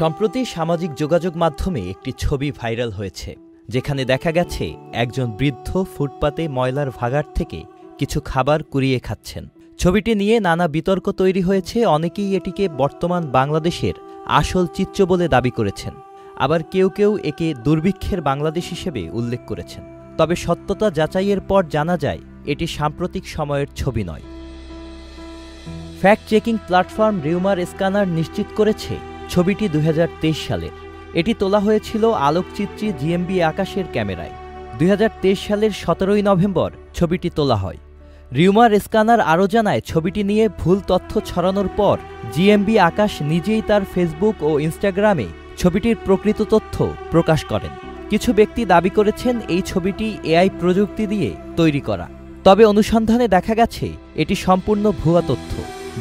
সম্প্রতি সামাজিক যোগাযোগ মাধ্যমে একটি ছবি ভাইরাল হয়েছে, যেখানে দেখা গেছে একজন বৃদ্ধ ফুটপাতে ময়লার ভাগাড় থেকে কিছু খাবার কুড়িয়ে খাচ্ছেন। ছবিটি নিয়ে নানা বিতর্ক তৈরি হয়েছে। অনেকেই এটিকে বর্তমান বাংলাদেশের আসল চিত্র বলে দাবি করেছেন, আবার কেউ কেউ একে দুর্ভিক্ষের বাংলাদেশ হিসেবে উল্লেখ করেছেন। তবে সত্যতা যাচাইয়ের পর জানা যায় এটি সাম্প্রতিক সময়ের ছবি নয়। Fact checking platform rumour scanner নিশ্চিত করেছে ছবিটি 2023 সালের। এটি তোলা হয়েছিল আলোকচিত্রী জিএমবি আকাশের ক্যামেরায়। 2023 সালের 17 নভেম্বর ছবিটি তোলা হয়। রিউমার স্ক্যানার আরও জানায়, ছবিটি নিয়ে ভুল তথ্য ছড়ানোর পর জিএমবি আকাশ নিজেই তার ফেসবুক ও ইনস্টাগ্রামে ছবিটির প্রকৃত তথ্য প্রকাশ করেন। কিছু ব্যক্তি দাবি করেছেন এই ছবিটি এআই প্রযুক্তি দিয়ে তৈরি করা, তবে অনুসন্ধানে দেখা গেছে এটি সম্পূর্ণ ভুয়া তথ্য।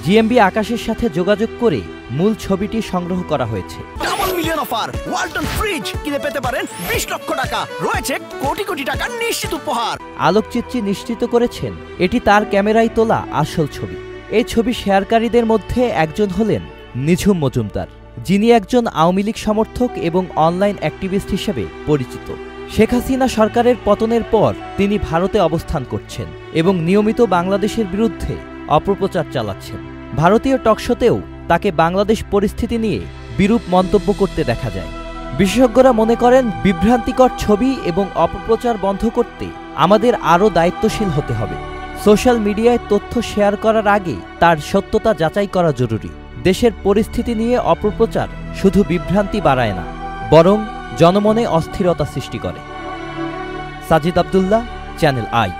জিএমবি আকাশের সাথে যোগাযোগ করে মূল ছবিটি সংগ্রহ করা হয়েছে। Double million offer, Walton fridge কিনে পেতে পারেন 20 লক্ষ টাকা, রয়েছে কোটি কোটি টাকার নিশ্চিত উপহার। আলোকচিত্রী নিশ্চিত করেছেন এটি তার ক্যামেরায় তোলা আসল ছবি। এই ছবি শেয়ারকারীদের মধ্যে একজন হলেন নিঝুম মজুমদার, যিনি একজন আওয়ামী লীগ সমর্থক এবং অনলাইন অ্যাক্টিভিস্ট হিসেবে পরিচিত। শেখ হাসিনা সরকারের পতনের পর তিনি ভারতে অবস্থান করছেন এবং নিয়মিত বাংলাদেশের বিরুদ্ধে অপপ্রচার চালাচ্ছেন। ভারতীয় টকশোতেও তাকে বাংলাদেশ পরিস্থিতি নিয়ে বিরূপ মন্তব্য করতে দেখা যায়। বিশেষজ্ঞরা মনে করেন, বিভ্রান্তিকর ছবি এবং অপপ্রচার বন্ধ করতে আমাদের আরও দায়িত্বশীল হতে হবে। সোশ্যাল মিডিয়ায় তথ্য শেয়ার করার আগে তার সত্যতা যাচাই করা জরুরি। দেশের পরিস্থিতি নিয়ে অপপ্রচার শুধু বিভ্রান্তি বাড়ায় না, বরং জনমনে অস্থিরতা সৃষ্টি করে। Sajid Abdullah, channel I.